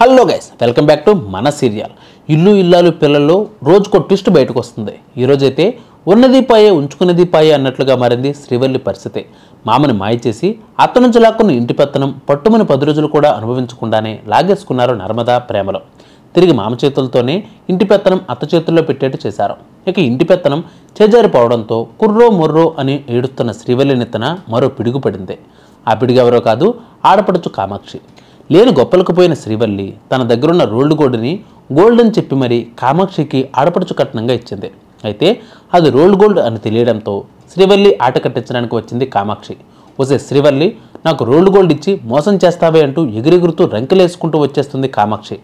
Hello guys, welcome back to మన serial. ఇల్లు ఇల్లాలు పిల్లల్లో రోజుకో ట్విస్ట్ బయటకు వస్తుంది. ఈరోజైతే ఉన్నది పాయే ఉంచుకున్నది పాయే అన్నట్లుగా మారింది శ్రీవల్లి పరిస్థితి. మామని మాయ చేసి అత్త నుంచి లాక్కున్న ఇంటి పెత్తనం పట్టుమని 10 రోజులు కూడా అనుభవించకుండానే లాగేసుకున్నారు నర్మదా ప్రేమలో. తిరిగి మామ చేతులతోనే ఇంటి పెత్తనం అత్త చేతుల్లో పెట్టేట్టు చేశారు. ఇక ఇంటి పెత్తనం చేజారిపోవడంతో కుర్రో మొర్రో అని ఏడుస్తున్న శ్రీవల్లి నెత్తన మరో పిడుగు పడింది. ఆ పిడుగు ఎవరో కాదు, ఆడపడుచు కామాక్షి. లేని గొప్పలకు పోయిన శ్రీవల్లి తన దగ్గరున్న రోల్డ్ గోల్డ్ని గోల్డ్ అని చెప్పి మరి కామాక్షికి ఆడపడుచు కట్నంగా ఇచ్చింది. అయితే అది రోల్డ్ గోల్డ్ అని తెలియడంతో శ్రీవల్లి ఆట కట్టించడానికి వచ్చింది కామాక్షి. వసే శ్రీవల్లి, నాకు రోల్డ్ గోల్డ్ ఇచ్చి మోసం చేస్తావే అంటూ ఎగిరెగురుతూ రంకెలేసుకుంటూ వచ్చేస్తుంది కామాక్షి.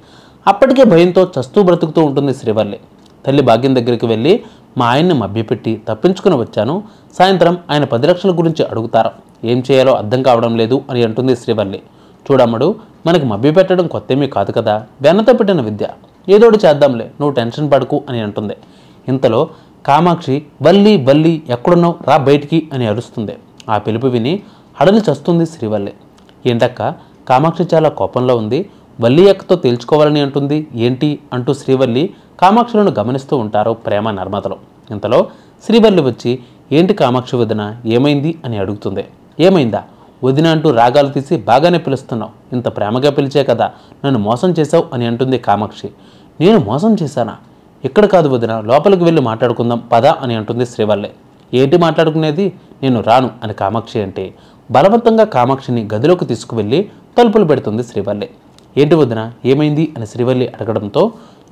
అప్పటికే భయంతో చస్తూ బ్రతుకుతూ ఉంటుంది శ్రీవల్లి. తల్లి భాగ్యం దగ్గరికి వెళ్ళి, మా ఆయన్ని మభ్యపెట్టి తప్పించుకుని వచ్చాను, సాయంత్రం ఆయన 10 లక్షల గురించి అడుగుతారు, ఏం చేయాలో అర్థం కావడం లేదు అని అంటుంది శ్రీవల్లి. చూడమ్మడు, మనకి మభ్యపెట్టడం కొత్తేమీ కాదు కదా, వెన్నతో పెట్టిన విద్య, ఏదోటి చేద్దాంలే, నువ్వు టెన్షన్ పడకు అని అంటుంది. ఇంతలో కామాక్షి, వల్లి వల్లి ఎక్కడున్నావు, రా బయటికి అని అరుస్తుంది. ఆ పిలుపు విని హడలి చస్తుంది శ్రీవల్లి. ఏంటక్క, కామాక్షి చాలా కోపంలో ఉంది, వల్లి ఎక్కతో తేల్చుకోవాలని అంటుంది ఏంటి అంటూ శ్రీవల్లి కామాక్షులను గమనిస్తూ ఉంటారు ప్రేమ నర్మదలో. ఇంతలో శ్రీవల్లి వచ్చి, ఏంటి కామాక్షి వదిన, ఏమైంది అని అడుగుతుంది. ఏమైందా, వదిన అంటూ రాగాలు తీసి బాగానే పిలుస్తున్నావు, ఇంత ప్రేమగా పిలిచే కదా నన్ను మోసం చేశావు అని అంటుంది కామాక్షి. నేను మోసం చేశానా, ఇక్కడ కాదు వదిన, లోపలికి వెళ్ళి మాట్లాడుకుందాం పద అని అంటుంది శ్రీవల్లి. ఏంటి మాట్లాడుకునేది, నేను రాను అని కామాక్షి అంటే బలవంతంగా కామాక్షిని గదిలోకి తీసుకువెళ్ళి తలుపులు పెడుతుంది శ్రీవల్లి. ఏంటి వదిన, ఏమైంది అని శ్రీవల్లి అడగడంతో,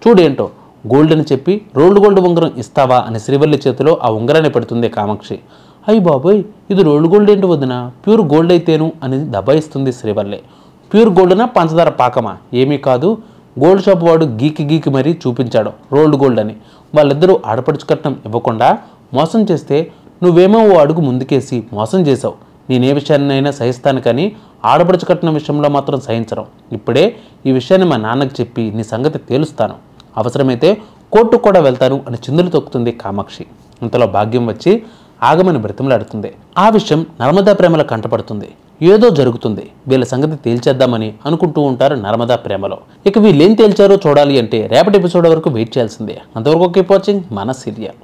చూడేంటో గోల్డ్ అని చెప్పి రోల్డ్ గోల్డ్ ఉంగరం ఇస్తావా అని శ్రీవల్లి చేతిలో ఆ ఉంగరాన్ని పెడుతుంది కామాక్షి. అయ్యి బాబోయ్, ఇది రోల్డ్ గోల్డ్ ఏంటి వదిన, ప్యూర్ గోల్డ్ అయితేను అని దబాయిస్తుంది శ్రీవల్లి. ప్యూర్ గోల్డ్నా పంచదార పాకమా, ఏమీ కాదు, గోల్డ్ షాప్ వాడు గీకి మరీ చూపించాడు రోల్డ్ గోల్డ్ అని. వాళ్ళిద్దరూ ఆడపడుచు కట్నం ఇవ్వకుండా మోసం చేస్తే నువ్వేమో ఓ అడుగు ముందుకేసి మోసం చేశావు. నేనే విషయాన్నైనా సహిస్తాను కానీ ఆడపడుచు కట్నం విషయంలో మాత్రం సహించను. ఇప్పుడే ఈ విషయాన్ని మా నాన్నకు చెప్పి నీ సంగతి తేలుస్తాను, అవసరమైతే కోర్టుకు కూడా వెళ్తాను అని చిందులు తొక్కుతుంది కామాక్షి. ఇంతలో భాగ్యం వచ్చి ఆగమని బ్రతిమలాడుతుంది. ఆ విషయం నర్మదా ప్రేమలో కంటపడుతుంది. ఏదో జరుగుతుంది, వీళ్ళ సంగతి తేల్చేద్దామని అనుకుంటూ ఉంటారు నర్మదా ప్రేమలో. ఇక వీళ్ళేం తేల్చారో చూడాలి అంటే రేపటి ఎపిసోడ్ వరకు వెయిట్ చేయాల్సిందే. అంతవరకు కీప్ వాచింగ్ మన సీరియల్.